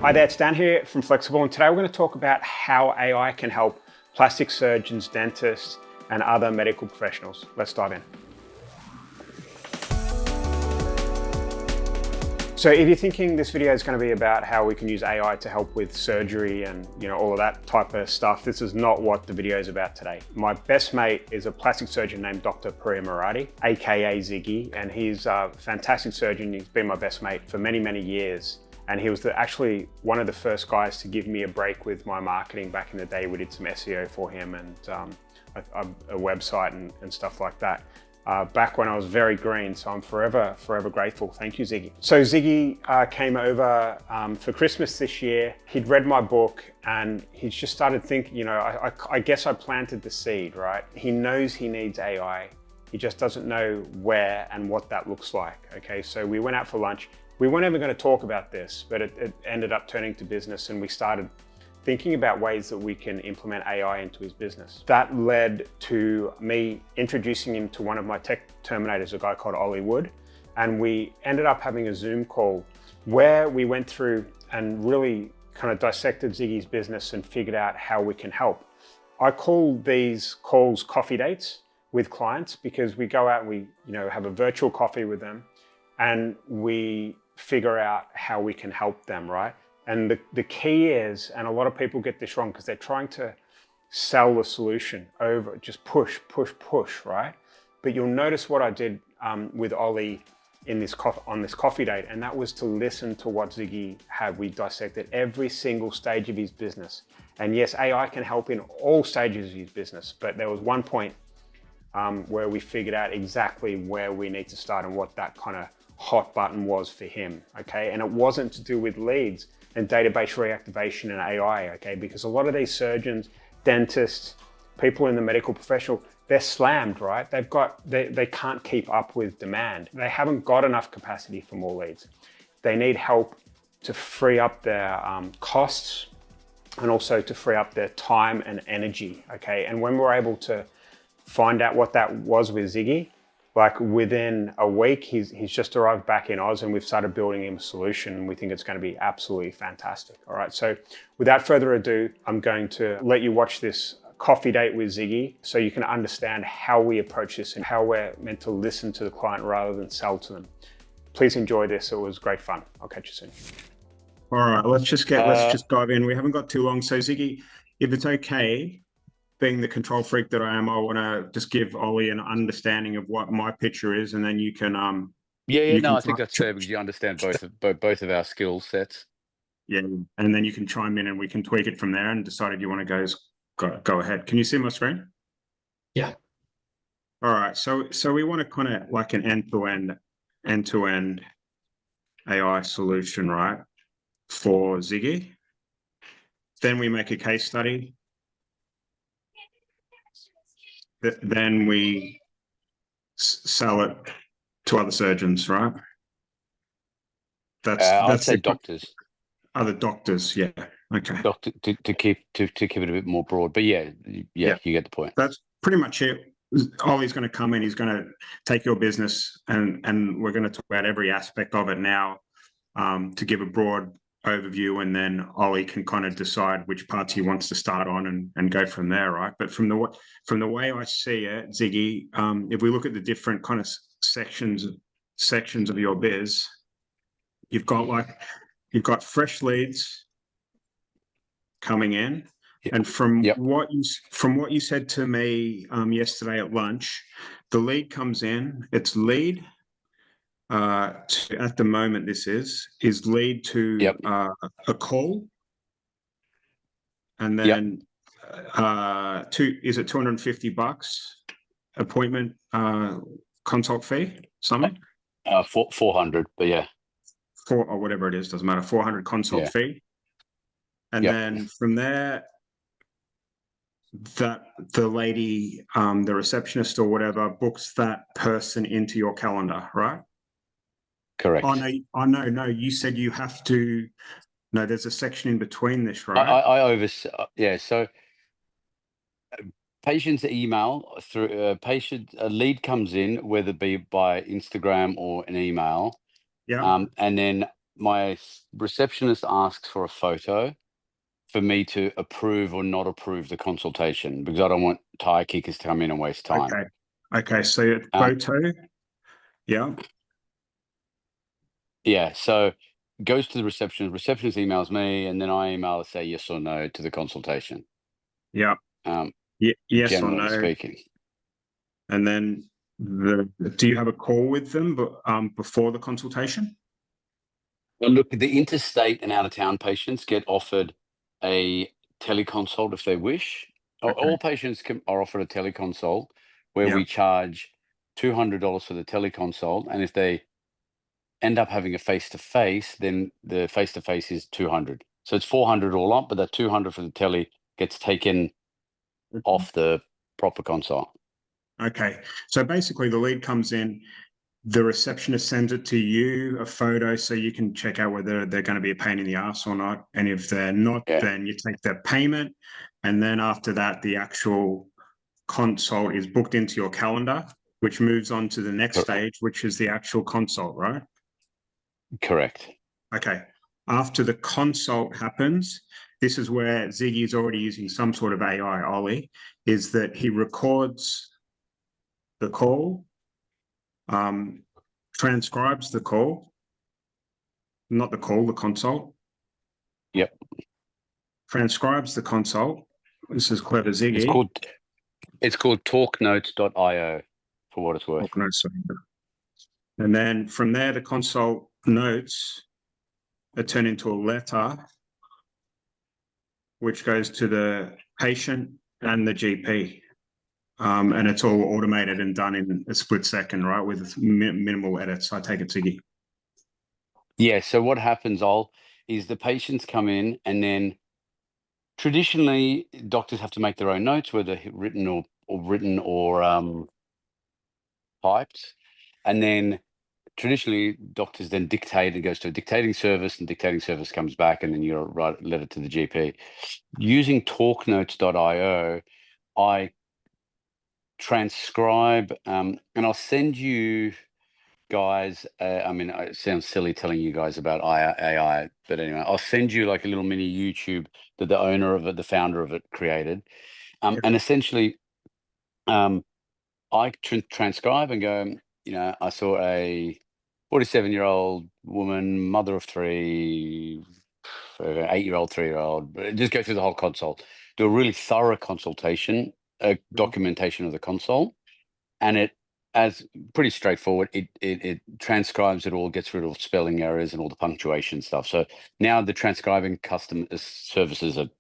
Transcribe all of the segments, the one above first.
Hi there, it's Dan here from Flexxable, and today we're going to talk about how AI can help plastic surgeons, dentists, and other medical professionals. Let's dive in. So if you're thinking this video is going to be about how we can use AI to help with surgery and all of that type of stuff, this is not what the video is about today. My best mate is a plastic surgeon named Dr. Pouria Moradi, aka Ziggy, and he's a fantastic surgeon. He's been my best mate for many, many years. And he was actually one of the first guys to give me a break with my marketing back in the day. We did some SEO for him and a website and stuff like that. Back when I was very green, so I'm forever grateful. Thank you, Ziggy. So Ziggy came over for Christmas this year. He'd read my book and he just started thinking, I guess I planted the seed, right? He knows he needs AI. He just doesn't know where and what that looks like, okay? So we went out for lunch. We weren't ever going to talk about this, but it ended up turning to business, and we started thinking about ways that we can implement AI into his business. That led to me introducing him to one of my tech terminators, a guy called Ollie Wood, and we ended up having a Zoom call where we went through and really kind of dissected Ziggy's business and figured out how we can help. I call these calls coffee dates with clients because we go out and we have a virtual coffee with them and we figure out how we can help them, right? And the key is, and a lot of people get this wrong because they're trying to sell the solution over, just push, right? But you'll notice what I did with Ollie on this coffee date, and that was to listen to what Ziggy had. We dissected every single stage of his business. And yes, AI can help in all stages of his business, but there was one point where we figured out exactly where we need to start and what that kind of hot button was for him, okay? And it wasn't to do with leads and database reactivation and AI, okay? Because a lot of these surgeons, dentists, people in the medical professional, they're slammed, right? They can't keep up with demand. They haven't got enough capacity for more leads. They need help to free up their costs and also to free up their time and energy, okay? And when we're able to find out what that was with Ziggy, like within a week, he's just arrived back in Oz and we've started building him a solution, and we think it's going to be absolutely fantastic. All right, so without further ado, I'm going to let you watch this coffee date with Ziggy so you can understand how we approach this and how we're meant to listen to the client rather than sell to them. Please enjoy this. It was great fun. I'll catch you soon. All right, let's just dive in. We haven't got too long. So Ziggy, if it's okay, being the control freak that I am, I want to just give Ollie an understanding of what my picture is, and then you can I think that's fair because you understand both of our skill sets. Yeah, and then you can chime in and we can tweak it from there and decide if you want to go ahead. Can you see my screen? Yeah. All right, so we want to kind of like an end-to-end AI solution, right, for Ziggy. Then we make a case study. Then we sell it to other surgeons, right? I'd say doctors. Other doctors, yeah. Okay. To keep it a bit more broad, but yeah, you get the point. That's pretty much it. Ollie's going to come in. He's going to take your business, and we're going to talk about every aspect of it now to give a broad overview, and then Ollie can kind of decide which parts he wants to start on and go from there, right? But from the way I see it, Ziggy, if we look at the different kind of sections of your biz, you've got fresh leads coming in, and from what you said to me yesterday at lunch, the lead comes in. It's lead. At the moment, this is lead to a call, and then is it $250 appointment consult fee? Something 400, but yeah, or whatever it is, doesn't matter. 400 consult fee, and then from there, that the lady, the receptionist or whatever, books that person into your calendar, right? Correct. No. You said you have to. No, there's a section in between this, right? So patient's email through a lead comes in, whether it be by Instagram or an email. Yeah. And then my receptionist asks for a photo for me to approve or not approve the consultation, because I don't want tire kickers to come in and waste time. Okay. Okay. So photo. Yeah. Yeah. So goes to the receptionist. Receptionist emails me, and then I email to say yes or no to the consultation. Yeah. Um, Yes or generally no. speaking. And then do you have a call with them before the consultation? Well, look, the interstate and out of town patients get offered a teleconsult if they wish. Okay. All patients are offered a teleconsult where Yeah. we charge $200 for the teleconsult, and if they end up having a face-to-face, then the face-to-face is 200. So it's 400 all up, but that 200 for the tele gets taken off the proper consult. Okay. So basically the lead comes in, the receptionist sends it to you, a photo, so you can check out whether they're going to be a pain in the ass or not. And if they're not, then you take their payment. And then after that, the actual consult is booked into your calendar, which moves on to the next stage, which is the actual consult, right? Correct. Okay. After the consult happens, this is where Ziggy is already using some sort of AI, Ollie, is that he records the call, transcribes the call, not the call, the consult. Yep. Transcribes the consult. This is clever, Ziggy. It's called talknotes.io for what it's worth. And then from there, the consult notes are turned into a letter, which goes to the patient and the GP. And it's all automated and done in a split second, right? With minimal edits. I take it, Ziggy. Yeah. So what happens, is the patients come in, and then traditionally doctors have to make their own notes, whether written or typed, and then traditionally doctors then dictate. It goes to a dictating service, and dictating service comes back, and then you write a letter to the GP. Using talknotes.io, I transcribe, and I'll send you guys. I mean, it sounds silly telling you guys about AI, but anyway, I'll send you like a little mini YouTube that the owner of it, the founder of it, created. And essentially, I transcribe and go, I saw a 47-year-old woman, mother of 3, 8-year-old, 3-year-old. Just go through the whole consult, do a really thorough consultation, documentation of the consult, and it, as pretty straightforward, it transcribes it all, gets rid of spelling errors and all the punctuation stuff. So now the transcribing customer services are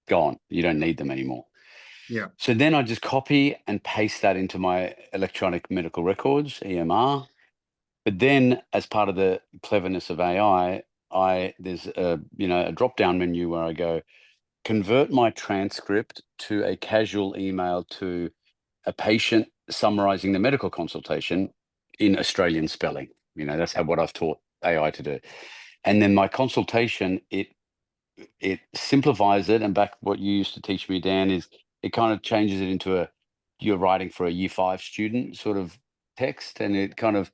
gone. You don't need them anymore. Yeah. So then I just copy and paste that into my electronic medical records, EMR. But then, as part of the cleverness of AI, there's a drop-down menu where I go, convert my transcript to a casual email to a patient summarizing the medical consultation in Australian spelling. That's what I've taught AI to do. And then my consultation, it simplifies it. And back what you used to teach me, Dan, is it kind of changes it into you're writing for a year 5 student sort of text, and it kind of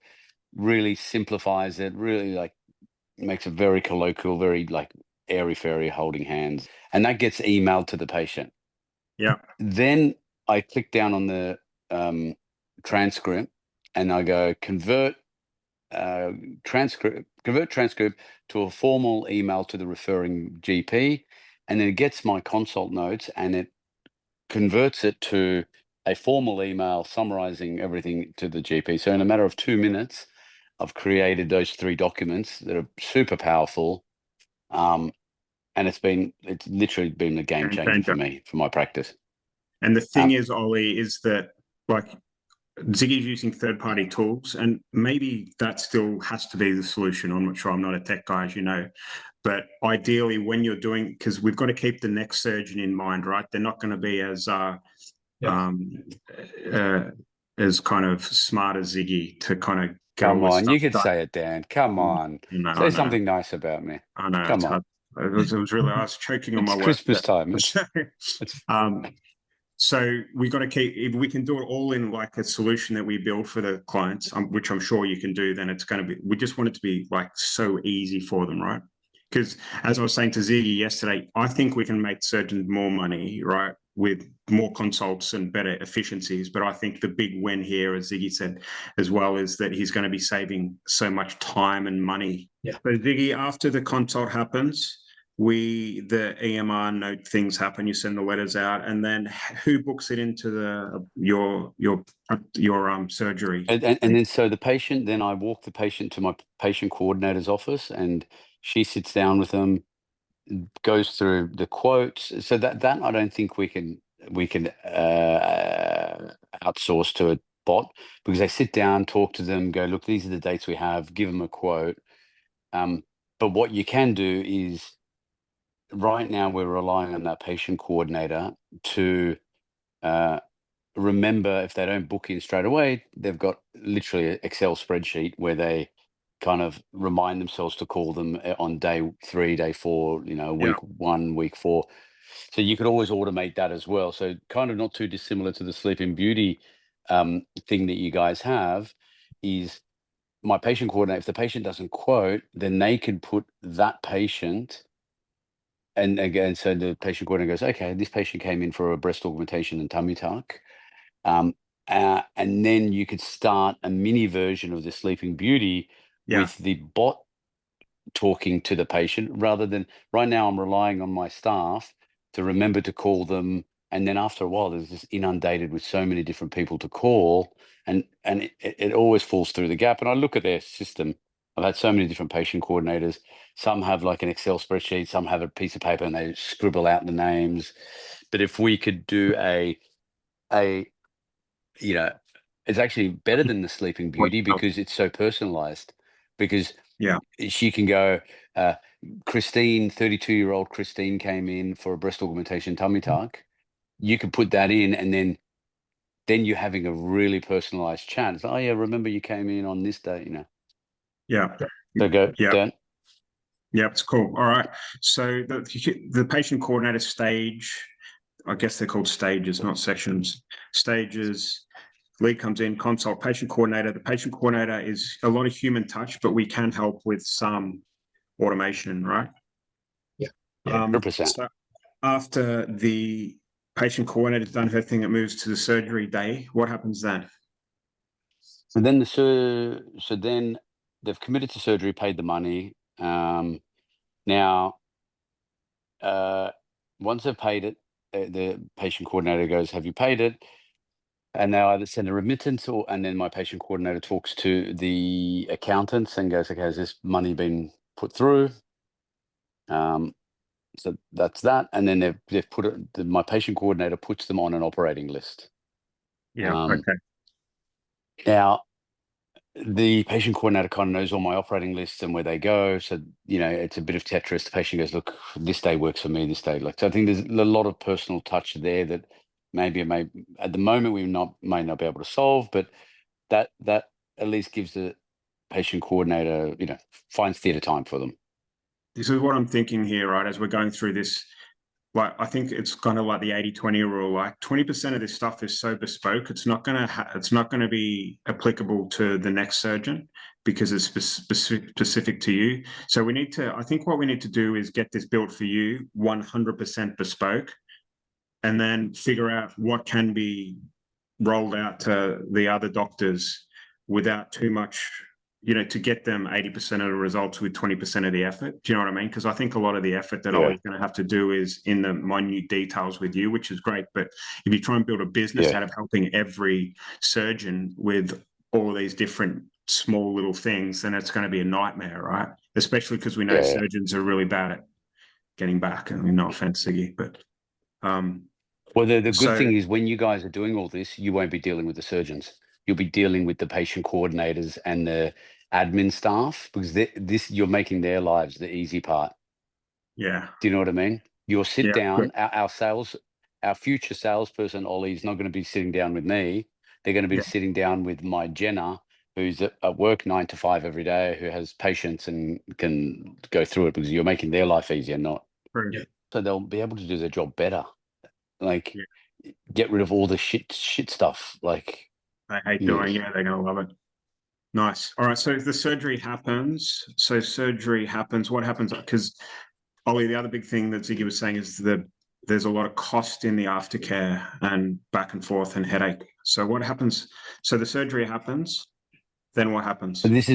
really simplifies it, really like makes it very colloquial, very like airy-fairy, holding hands, and that gets emailed to the patient. Yeah. Then I click down on the transcript, and I go convert transcript to a formal email to the referring GP, and then it gets my consult notes and it converts it to a formal email summarizing everything to the GP. So in a matter of 2 minutes, I've created those 3 documents that are super powerful. And it's literally been a game changer for me, for my practice. And the thing is, Ollie, is that like Ziggy's using third-party tools, and maybe that still has to be the solution. I'm not sure. I'm not a tech guy, as you know. But ideally, when you're doing, because we've got to keep the next surgeon in mind, right? They're not going to be as kind of smart as Ziggy to kind of get all Come this on, stuff you could done. say it, Dan. Come on. I Say know. something nice about me. I know. Come on. It was really, I was choking on my words. Christmas time. So we got to keep, if we can do it all in like a solution that we build for the clients, which I'm sure you can do, then it's going to be, we just want it to be like so easy for them, right? Because as I was saying to Ziggy yesterday, I think we can make surgeons more money, right? With more consults and better efficiencies. But I think the big win here, as Ziggy said as well, is that he's going to be saving so much time and money. Yeah. So Ziggy, after the consult happens, the EMR note things happen, you send the letters out, and then who books it into your surgery? And then so the patient, then I walk the patient to my patient coordinator's office, and she sits down with them, goes through the quotes. So that I don't think we can outsource to a bot, because they sit down, talk to them, go, look, these are the dates we have, give them a quote. But what you can do is, right now we're relying on that patient coordinator to remember, if they don't book in straight away, they've got literally an Excel spreadsheet where they kind of remind themselves to call them on day 3, day 4, week 1, week 4. So you could always automate that as well. So kind of not too dissimilar to the Sleeping Beauty thing that you guys have, is my patient coordinator, if the patient doesn't quote, then they could put that patient. And again, so the patient coordinator goes, okay, this patient came in for a breast augmentation and tummy tuck. And then you could start a mini version of the Sleeping Beauty with the bot talking to the patient, rather than right now I'm relying on my staff to remember to call them. And then after a while, there's just inundated with so many different people to call, and it always falls through the gap. And I look at their system. I've had so many different patient coordinators. Some have like an Excel spreadsheet, some have a piece of paper and they scribble out the names. But if we could do it's actually better than the Sleeping Beauty, because it's so personalized. Because she can go, Christine, 32-year-old Christine came in for a breast augmentation tummy tuck. You could put that in, and then you're having a really personalized chat. It's like, oh yeah, remember you came in on this day, Yeah. So go, Dan. Yeah, it's cool. All right. So the patient coordinator stage, I guess they're called stages, not sections. Stages. Lead comes in, consult, patient coordinator. The patient coordinator is a lot of human touch, but we can help with some automation, right? Yeah. 100%. So after the patient coordinator's done her thing, it moves to the surgery day. What happens then? And then then they've committed to surgery, paid the money. Now, once they've paid it, the patient coordinator goes, have you paid it? And they either send a remittance, and then my patient coordinator talks to the accountants and goes, okay, has this money been put through? So that's that. And then they've put it, my patient coordinator puts them on an operating list. Yeah. Okay. Now, the patient coordinator kind of knows all my operating lists and where they go. So, it's a bit of Tetris. The patient goes, look, this day works for me, this day. So I think there's a lot of personal touch there that maybe at the moment we may not be able to solve, but that at least gives the patient coordinator, finds theatre time for them. This is what I'm thinking here, right? As we're going through this, like, I think it's kind of like the 80-20 rule. Like 20% of this stuff is so bespoke, it's not going to be applicable to the next surgeon, because it's specific to you. So I think what we need to do is get this built for you 100% bespoke, and then figure out what can be rolled out to the other doctors without too much, to get them 80% of the results with 20% of the effort. Do you know what I mean? Because I think a lot of the effort that Ollie's going to have to do is in the minute details with you, which is great. But if you try and build a business out of helping every surgeon with all these different small little things, then it's going to be a nightmare, right? Especially because we know surgeons are really bad at getting back. I mean, no offense, Ziggy, but well, the good thing is, when you guys are doing all this, you won't be dealing with the surgeons. You'll be dealing with the patient coordinators and the admin staff, because you're making their lives the easy part. Yeah. Do you know what I mean? You'll sit down, our future salesperson, Ollie, is not going to be sitting down with me. They're going to be sitting down with my Jenna, who's at work 9 to 5 every day, who has patience and can go through it, because you're making their life easier, not. Yeah. So they'll be able to do their job better. Like, get rid of all the shit stuff. Like, They hate yeah, doing, yeah, they're gonna love it. Nice. All right. So if the surgery happens, what happens? Because Ollie, the other big thing that Ziggy was saying is that there's a lot of cost in the aftercare and back and forth and headache. So what happens? So the surgery happens, then what happens? but it's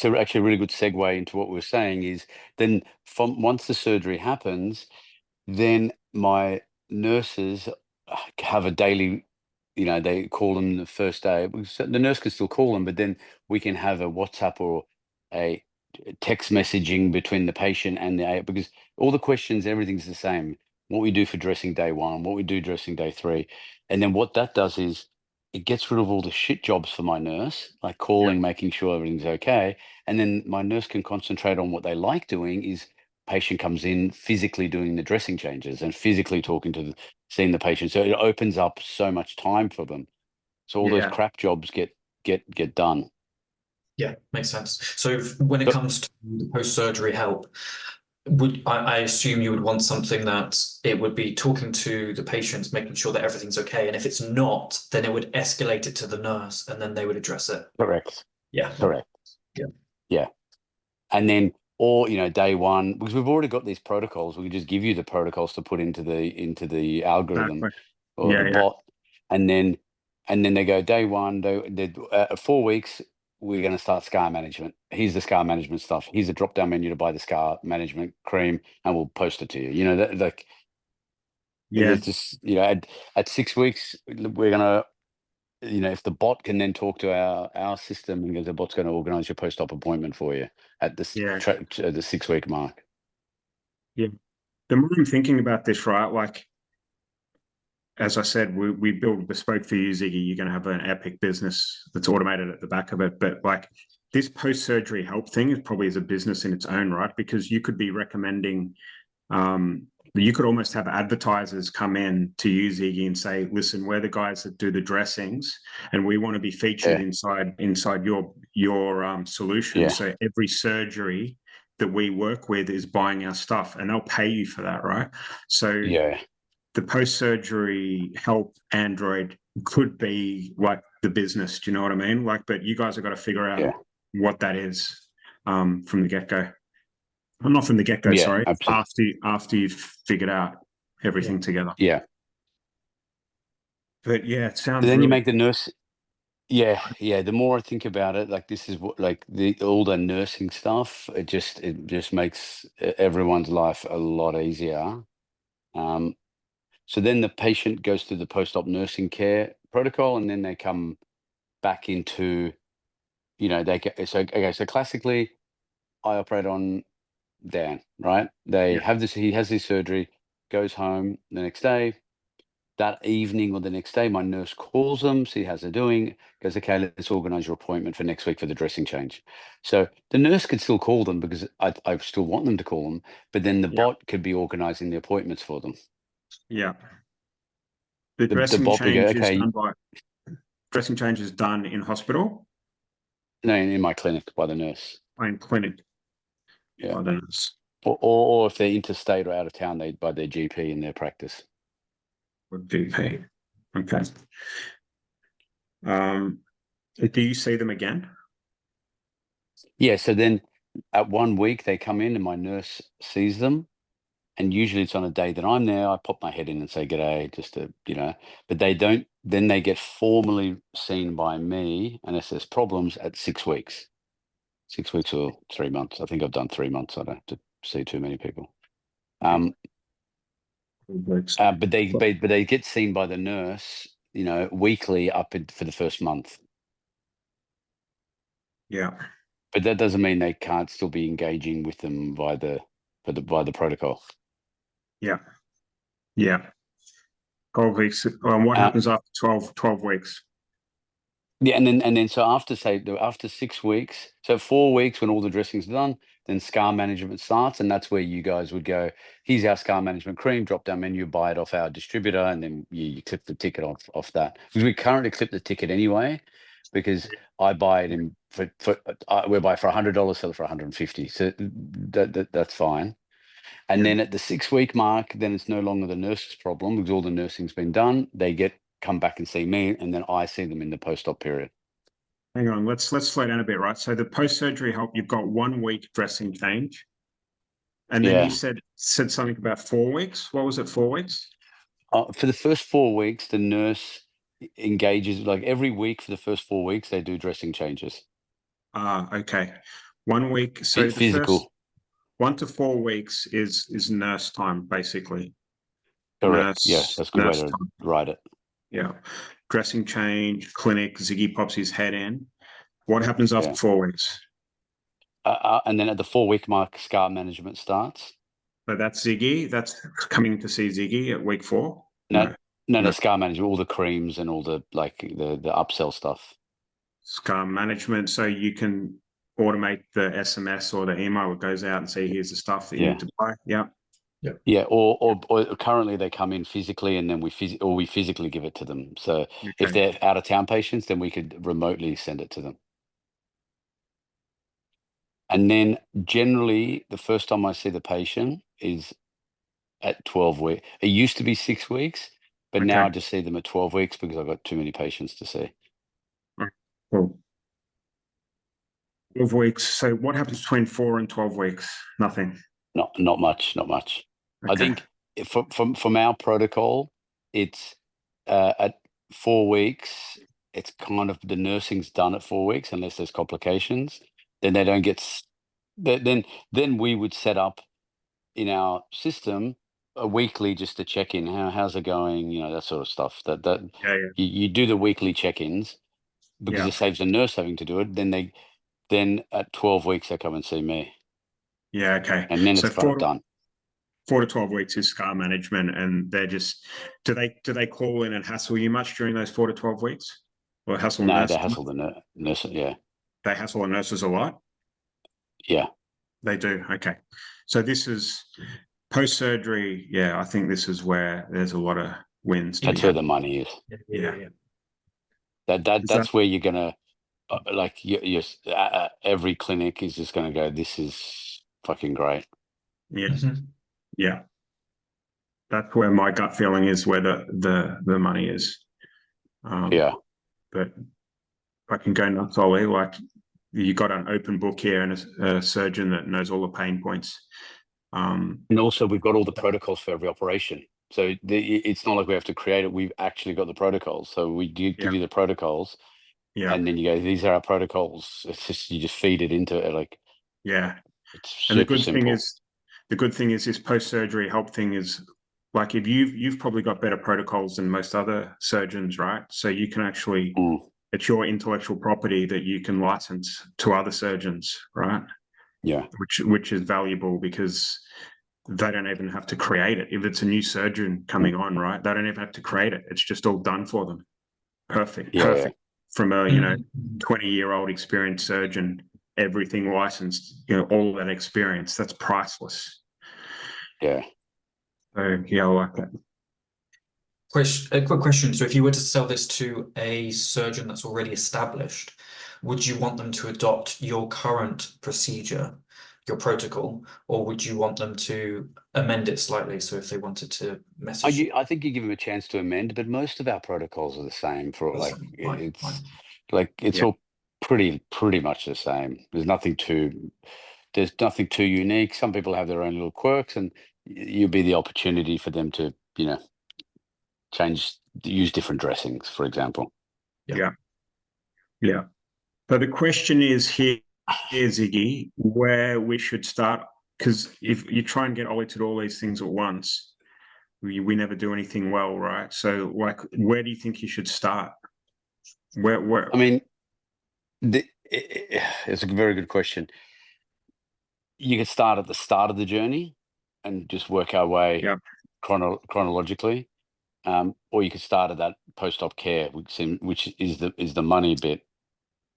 actually a really good segue into what we were saying is then from once the surgery happens, then my nurses have a daily, they call them the first day. The nurse can still call them, but then we can have a WhatsApp or a text messaging between the patient and the A, because all the questions, everything's the same. What we do for dressing day 1, what we do dressing day 3. And then what that does is it gets rid of all the shit jobs for my nurse, like Yeah. calling, making sure everything's okay. And then my nurse can concentrate on what they like doing is patient comes in physically doing the dressing changes and physically talking to seeing the patient. So it opens up so much time for them. So all those Yeah. crap jobs get done. Yeah, makes sense. So when it But comes to post-surgery help, I assume you would want something that it would be talking to the patients, making sure that everything's okay. And if it's not, then it would escalate it to the nurse and then they would address it. correct. Yeah. Correct. Yeah. Yeah. And then, or day 1, because we've already got these protocols, we can just give you the protocols to put into the algorithm Exactly. or the Yeah. bot, and then they go day 1, 4 weeks. We're going to start scar management. Here's the scar management stuff. Here's a drop down menu to buy the scar management cream, and we'll post it to you. Like, Yeah. it's just at 6 weeks we're gonna. If the bot can then talk to our system, and the bot's going to organize your post-op appointment for you at the Yeah. the 6-week mark. Yeah. The more I'm thinking about this, right? Like, as I said, we build bespoke for you, Ziggy. You're going to have an epic business that's automated at the back of it. But like this post-surgery help thing is probably as a business in its own right, because you could be recommending, you could almost have advertisers come in to you, Ziggy, and say, listen, we're the guys that do the dressings and we want to be featured Yeah. inside your solution. Yeah. So every surgery that we work with is buying our stuff and they'll pay you for that, right? So Yeah. the post-surgery help Android could be like the business. Do you know what I mean? Like, but you guys have got to figure out what that is from the get-go. I'm not from the get-go, Yeah. sorry. Absolutely. After you've figured out everything together. Yeah. But yeah, it But sounds then you really make the nurse. Yeah. The more I think about it, like this is what, like all the nursing stuff, it just makes everyone's life a lot easier. So then the patient goes through the post-op nursing care protocol, and then they come back into, they get so classically, I operate on Dan, right? yeah, He has his surgery, goes home the next day. That evening or the next day, my nurse calls them, see how they're doing, goes, okay, let's organize your appointment for next week for the dressing change. So the nurse could still call them because I still want them to call them, but then the yeah, bot could be organizing the appointments for them. yeah. The The dressing bot would go, change is okay, done by dressing change is done in hospital no, in my clinic by the nurse. or in clinic Yeah. by the nurse. Or if they're interstate or out of town, they by their GP in their practice. Or GP. Okay. Do you see them again? Yeah. So then at 1 week, they come in and my nurse sees them. And usually it's on a day that I'm there. I pop my head in and say, g'day, just to, but they don't, then they get formally seen by me and assess problems at 6 weeks. 6 weeks or 3 months. I think I've done 3 months. I don't have to see too many people. But they get seen by the nurse, weekly for the first month. Yeah. But that doesn't mean they can't still be engaging with them via the protocol. Yeah. Yeah. 12 weeks. What happens after 12 weeks? Yeah, and then so after 6 weeks, so 4 weeks when all the dressing's done, then scar management starts, and that's where you guys would go, here's our scar management cream, drop down menu, buy it off our distributor, and then you clip the ticket off that. Because we currently clip the ticket anyway, because I buy it we buy for $100, sell it for $150. So that's fine. And then at the 6-week mark, then it's no longer the nurse's problem because all the nursing's been done. They come back and see me, and then I see them in the post-op period. Hang on, let's slow down a bit, right? So the post-surgery help, you've got 1 week dressing change. And then you said something about 4 weeks. What was it, 4 weeks? For the first 4 weeks, the nurse engages, like every week for the first 4 weeks, they do dressing changes. Okay. 1 week. So the Physical. first 1 to 4 weeks is nurse time, basically. Correct. Yeah, that's a good way to write it. Yeah. Dressing change, clinic, Ziggy pops his head in. What happens after 4 weeks? And then at the 4-week mark, scar management starts. So that's Ziggy. That's coming to see Ziggy at week 4? No, scar management, all the creams and all the the upsell stuff. Scar management, so you can automate the SMS or the email that goes out and say, here's the stuff that you need to buy. Yeah. Yeah, or currently they come in physically and then we physically give it to them. So if they're out of town patients, then we could remotely send it to them. And then generally the first time I see the patient is at 12 weeks. It used to be 6 weeks, but now I just see them at 12 weeks because I've got too many patients to see. Cool. 12 weeks. So what happens between 4 and 12 weeks? Nothing. Not much. I think from our protocol, it's at 4 weeks. It's kind of the nursing's done at 4 weeks unless there's complications. Then they don't get. Then we would set up in our system a weekly just to check in. How's it going? You know, that sort of stuff. You do the weekly check-ins because it saves the nurse having to do it. Then at 12 weeks they come and see me. Yeah. Okay. And then it's kind of done. 4 to 12 weeks is scar management, and they're just do they call in and hassle you much during those 4 to 12 weeks, or hassle nurses? No, they hassle the nurse. Yeah, they hassle the nurses a lot. Yeah, they do. Okay, so this is post-surgery. Yeah, I think this is where there's a lot of wins. That's where the money is. Yeah. That's where you're gonna every clinic is just gonna go, this is fucking great. Yeah. Yeah. That's where my gut feeling is, where the money is. But I can go nuts, Ollie. Like, you got an open book here and a surgeon that knows all the pain points. And also we've got all the protocols for every operation. So it's not like we have to create it. We've actually got the protocols. So we do give you the protocols. Yeah. And then you go, these are our protocols. It's just, you just feed it into it. Like, it's super and the good simple. thing is this post-surgery help thing is, like, if you've probably got better protocols than most other surgeons, right? So you can actually, it's your intellectual property that you can license to other surgeons, right? Yeah. Which is valuable because they don't even have to create it. If it's a new surgeon coming on, right? They don't even have to create it. It's just all done for them. Perfect. From a 20-year-old experienced surgeon, everything licensed, all that experience, that's priceless. Yeah. So I like that. A quick question. So if you were to sell this to a surgeon that's already established, would you want them to adopt your current procedure, your protocol, or would you want them to amend it slightly? So if they wanted to message, I think you give them a chance to amend, but most of our protocols are the same for it's all pretty much the same. There's nothing too unique. Some people have their own little quirks, and you'll be the opportunity for them to, use different dressings, for example. Yeah. So the question is here, Ziggy, where we should start, because if you try and get Ollie to do all these things at once, we never do anything well, right? So, like, where do you think you should start? Where? I mean, it's a very good question. You could start at the start of the journey and just work our way chronologically. Or you could start at that post-op care, which is the money bit.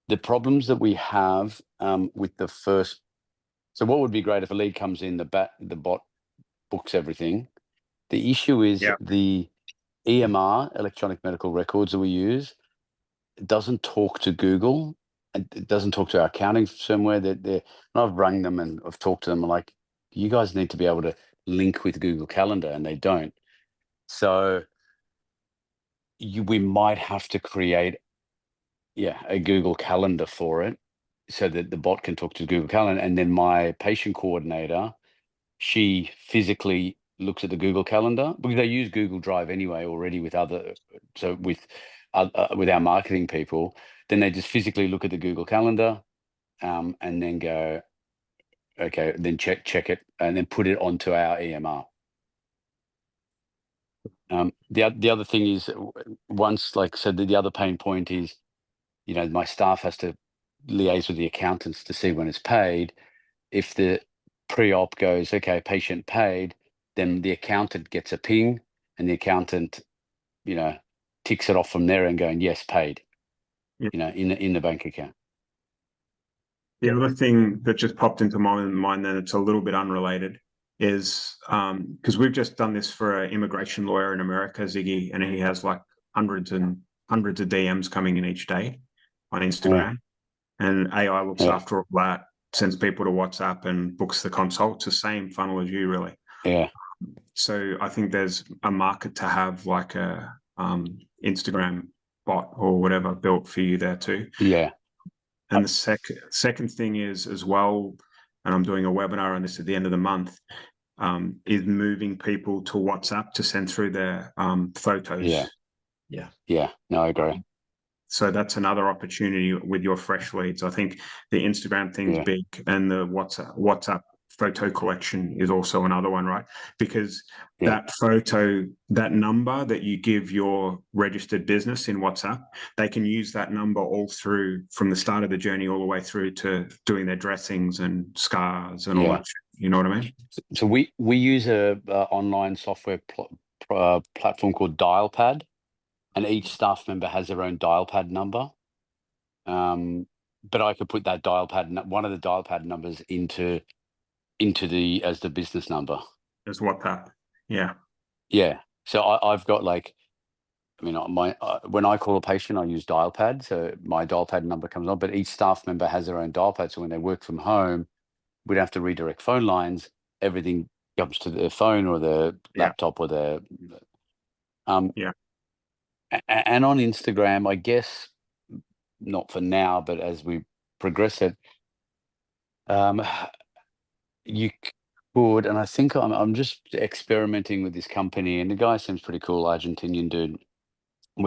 The problems that we have with the first, so what would be great if a lead comes in, the bot books everything. The issue is the EMR, electronic medical records that we use, it doesn't talk to Google, and it doesn't talk to our accounting firmware. And I've rung them and I've talked to them, like, you guys need to be able to link with Google Calendar, and they don't. So we might have to create, a Google Calendar for it, so that the bot can talk to Google Calendar, and then my patient coordinator, she physically looks at the Google Calendar, because they use Google Drive anyway already with our marketing people. Then they just physically look at the Google Calendar, and then go, okay, then check it, and then put it onto our EMR. The other thing is, once, like I said, the other pain point is, my staff has to liaise with the accountants to see when it's paid. If the pre-op goes, okay, patient paid, then the accountant gets a ping, and the accountant, ticks it off from there and going, yes, paid, Yeah. in the bank account. The other thing that just popped into my mind, then it's a little bit unrelated, is because we've just done this for an immigration lawyer in America, Ziggy, and he has like hundreds and hundreds of DMs coming in each day on Instagram, and AI looks after all that, sends people to WhatsApp and books the consult. It's the same funnel as you, really. Yeah. So I think there's a market to have like a Instagram bot or whatever built for you there too. Yeah. And the second thing is as well, and I'm doing a webinar on this at the end of the month, is moving people to WhatsApp to send through their photos. Yeah. No, I agree. So that's another opportunity with your fresh leads. I think the Instagram thing's big, and the WhatsApp photo collection is also another one, right? Because that photo, that number that you give your registered business in WhatsApp, they can use that number all through, from the start of the journey all the way through to doing their dressings and scars and all that shit. You know what I mean? So we use a online software platform called Dialpad, and each staff member has their own Dialpad number. But I could put that one of the Dialpad numbers into as the business number. As WhatsApp. Yeah. Yeah. So I've got when I call a patient, I use Dialpad. So my Dialpad number comes on, but each staff member has their own Dialpad. So when they work from home, we don't have to redirect phone lines. Everything comes to their phone or their laptop or their. And on Instagram, I guess, not for now, but as we progress it, you could, and I think I'm just experimenting with this company, and the guy seems pretty cool, Argentinian dude.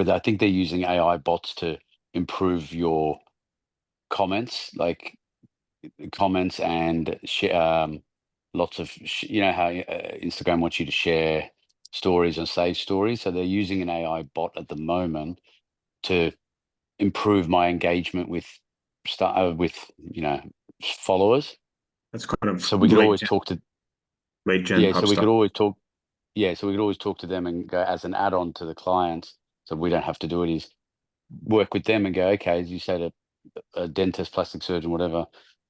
I think they're using AI bots to improve your comments, like comments and lots of how Instagram wants you to share stories and save stories. So they're using an AI bot at the moment to improve my engagement with followers. That's kind of, so we could always talk to lead gen so we stuff. could always talk so we could always talk to them and go as an add-on to the clients, so we don't have to do it, is work with them and go, okay, as you said, a dentist, plastic surgeon, whatever,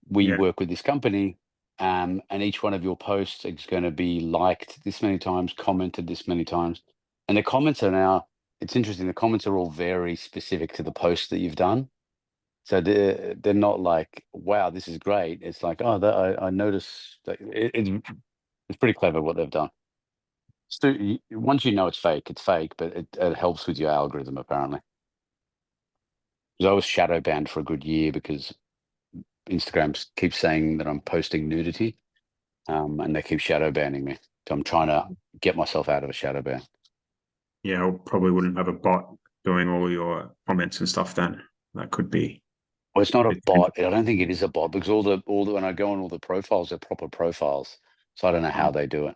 we work with this company, and each one of your posts is going to be liked this many times, commented this many times, and the comments are now, it's interesting, the comments are all very specific to the post that you've done. So they're not like, wow, this is great. It's like, oh, I noticed that it's pretty clever what they've done. So once you know it's fake, but it helps with your algorithm, apparently. Because I was shadow banned for a good year because Instagram keeps saying that I'm posting nudity, and they keep shadow banning me. So I'm trying to get myself out of a shadow ban. Yeah, I probably wouldn't have a bot doing all your comments and stuff then. That could be. Well, it's not a bot. I don't think it is a bot, because all the when I go on all the profiles, they're proper profiles. So I don't know how they do it.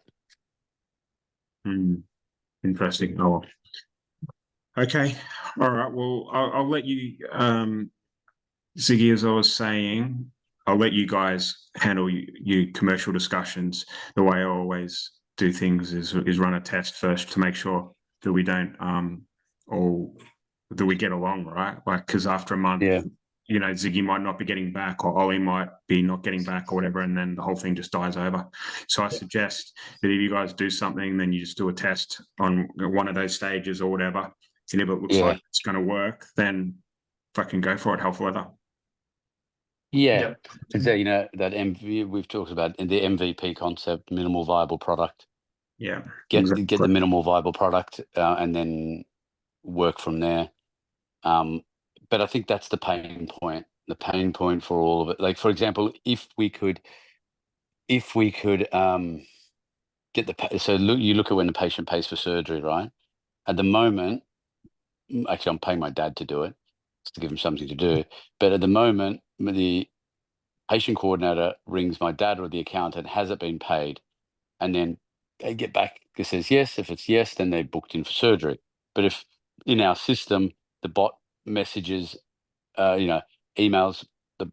Interesting. Oh, okay. All right. Well, I'll let you, Ziggy, as I was saying, I'll let you guys handle your commercial discussions. The way I always do things is run a test first to make sure that we don't, or that we get along, right? Like, because after a month, Ziggy might not be getting back, or Ollie might be not getting back, or whatever, and then the whole thing just dies over. So I suggest that if you guys do something, then you just do a test on one of those stages or whatever. And if it looks like it's going to work, then fucking go for it, hell for leather. Yeah. Yeah. Is that, that we've talked about the MVP concept, minimal viable product. Yeah, Get the exactly. minimal viable product, and then work from there. But I think that's the pain point. The pain point for all of it. Like, for example, if we could get so you look at when the patient pays for surgery, right? At the moment, actually, I'm paying my dad to do it, just to give him something to do. But at the moment, the patient coordinator rings my dad or the accountant, has it been paid? And then they get back, it says yes. If it's yes, then they're booked in for surgery. But if in our system, the bot messages, emails the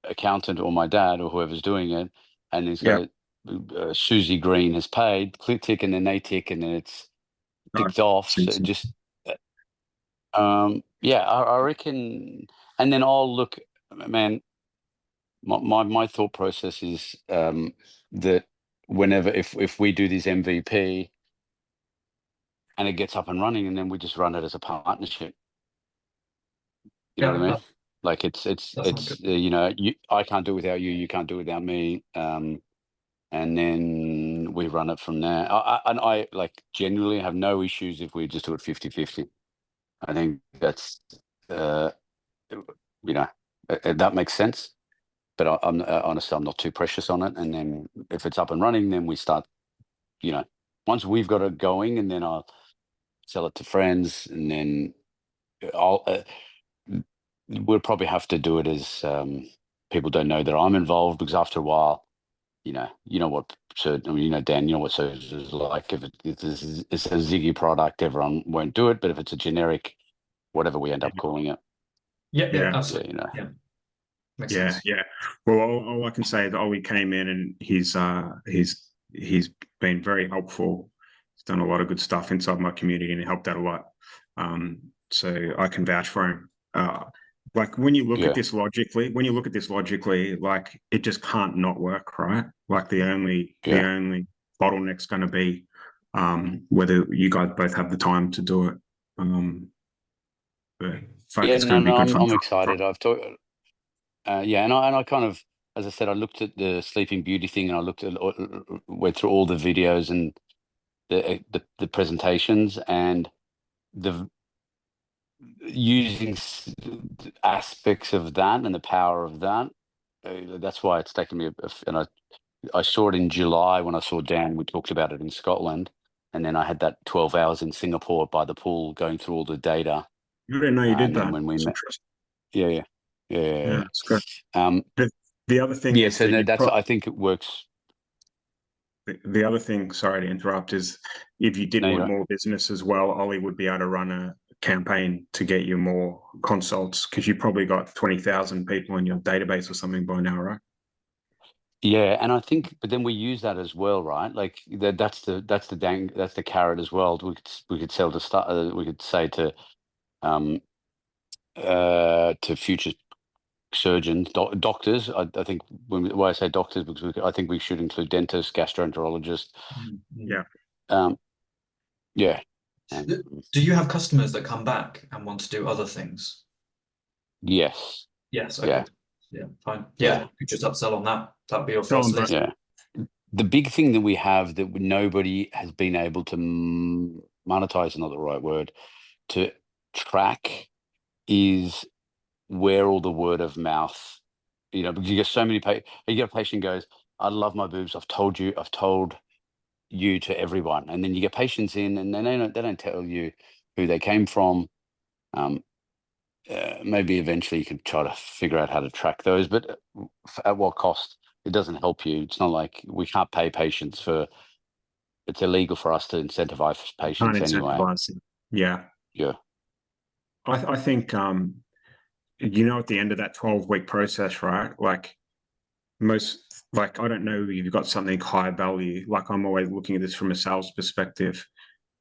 accountant or my dad or whoever's doing it, and he's Yeah. got Susie Green has paid, click tick, and then they tick, and then it's Oh, ticked off. So sense. just, yeah, I reckon, and then I'll look, man. My thought process is that whenever if we do this MVP and it gets up and running, and then we just run it as a partnership. You know Yeah, what I mean? that, Like it's that sounds good. I can't do it without you, you can't do it without me, and then we run it from there. And I like genuinely have no issues if we just do it 50-50. I think that's that makes sense. But I'm honestly, I'm not too precious on it. And then if it's up and running, then we start, once we've got it going, and then I'll sell it to friends, and then we'll probably have to do it as people don't know that I'm involved, because after a while, what Dan, what surgery is like. If it's a Ziggy product, everyone won't do it. But if it's a generic, whatever we end up calling it, Yeah, Yeah. absolutely. Yeah, makes Yeah, sense. yeah. Well, all I can say is Ollie came in and he's been very helpful. He's done a lot of good stuff inside my community and he helped out a lot. So I can vouch for him. Like when you look at yeah, this logically, like it just can't not work, right? Like the yeah. only bottleneck's going to be whether you guys both have the time to do it. But fuck, Yeah, it's going no, to be no, good I'm fun. excited. I've talked, yeah, and I kind of, as I said, I looked at the Sleeping Beauty thing, and I went through all the videos and the presentations, and the using aspects of that and the power of that. That's why it's taken me, and I saw it in July when I saw Dan. We talked about it in Scotland, and then I had that 12 hours in Singapore by the pool going through all the data, You didn't know you did and then that. when we It's met, interesting. yeah, yeah, yeah, Yeah, yeah, it's good. yeah. The other thing Yeah, is so that no, you that's, I think it works. the other thing, sorry to interrupt, is if you did No, you're want right. more business as well, Ollie would be able to run a campaign to get you more consults because you probably got 20,000 people in your database or something by now, right? Yeah, and I think, but then we use that as well, right? Like that's the carrot as well. We could sell to start. We could say to future surgeons, doctors. I think why I say doctors, because I think we should include dentists, gastroenterologists. Yeah. Yeah. Do you have customers that come back and want to do other things? Yes. Yes. Yeah. Okay. Yeah. Fine. Yeah. Yeah. You could just upsell on that. That'd be your Tell first them, bro. list. Yeah. The big thing that we have that nobody has been able to monetize, not the right word, to track, is where all the word of mouth, because you get so many you get a patient goes, I love my boobs. I've told you to everyone. And then you get patients in, and they don't tell you who they came from. Maybe eventually you could try to figure out how to track those, but at what cost? It doesn't help you. It's not like we can't pay patients for, it's illegal for us to incentivize Can't patients anyway. incentivize it. Yeah. Yeah. I think, at the end of that 12-week process, right? Like I don't know if you've got something high value. Like I'm always looking at this from a sales perspective.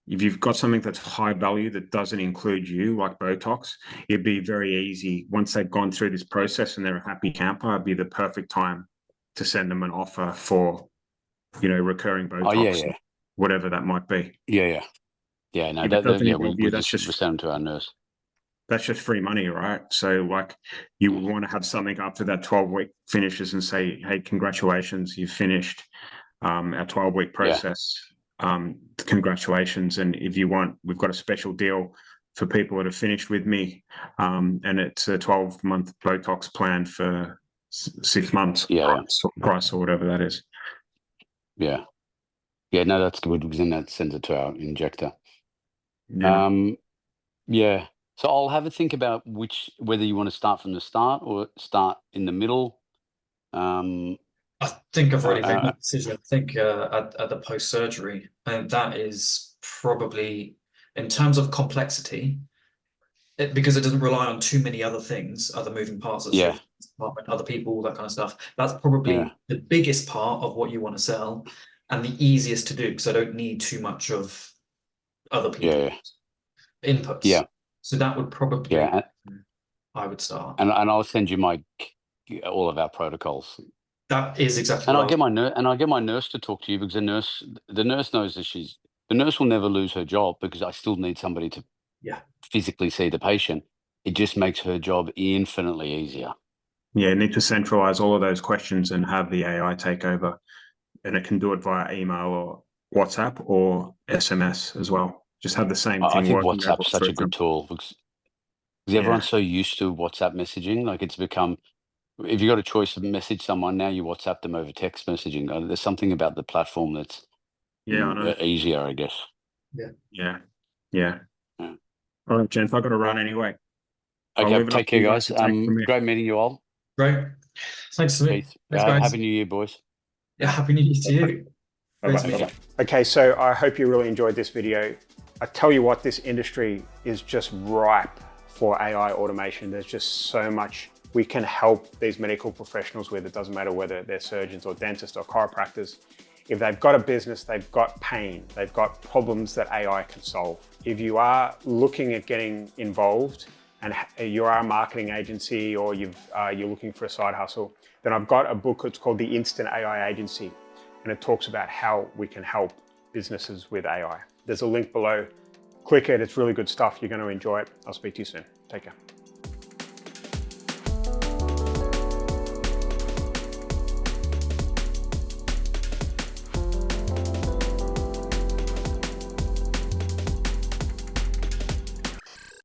If you've got something that's high value that doesn't include you, like Botox, it'd be very easy. Once they've gone through this process and they're a happy camper, it'd be the perfect time to send them an offer for, recurring Oh, yeah, Botox, yeah. whatever that might be. Yeah, yeah. Yeah, no, If it doesn't yeah, involve you, we that's just just send them to our nurse. that's just free money, right? So like you would want to have something after that 12-week finishes and say, hey, congratulations, you've finished our 12-week process. Congratulations. And if you want, we've got a special deal for people that have finished with me. And it's a 12-month Botox plan for 6 months price or whatever that is. Yeah. Yeah, no, that's good because then that sends it to our injector. Yeah. Yeah. So I'll have a think about whether you want to start from the start or start in the middle. I think I've already made that decision. I think at the post-surgery, and that is probably, in terms of complexity, because it doesn't rely on too many other things, other moving parts of the surgery department, other people, that kind of stuff. That's probably the biggest part of what you want to sell and the easiest to do, because I don't need too much of other people's inputs. Yeah. So that would probably, I would start. And I'll send you all of our protocols. That is exactly And what I'll get my nurse to talk to you, because the nurse knows that the nurse will never lose her job, because I still need somebody to physically see the patient. It just makes her job infinitely easier. Yeah, you need to centralize all of those questions and have the AI take over. And it can do it via email or WhatsApp or SMS as well. Just have the same thing. I think working WhatsApp's such a good tool, because everyone's so used to WhatsApp messaging. Like, it's become, if you got a choice to message someone, now you WhatsApp them over text messaging. There's something about the platform that's easier, I guess. Yeah. All right, Jen, I've got to run anyway. Okay, take care, guys. Great meeting you all. Great. Thanks to me. Peace. Happy New Year, boys. Yeah, Happy New Year to you. Bye-bye. Okay, so I hope you really enjoyed this video. I tell you what, this industry is just ripe for AI automation. There's just so much we can help these medical professionals with. It doesn't matter whether they're surgeons or dentists or chiropractors. If they've got a business, they've got pain, they've got problems that AI can solve. If you are looking at getting involved and you are a marketing agency or you're looking for a side hustle, then I've got a book. It's called The Instant AI Agency, and it talks about how we can help businesses with AI. There's a link below. Click it. It's really good stuff. You're going to enjoy it. I'll speak to you soon. Take care.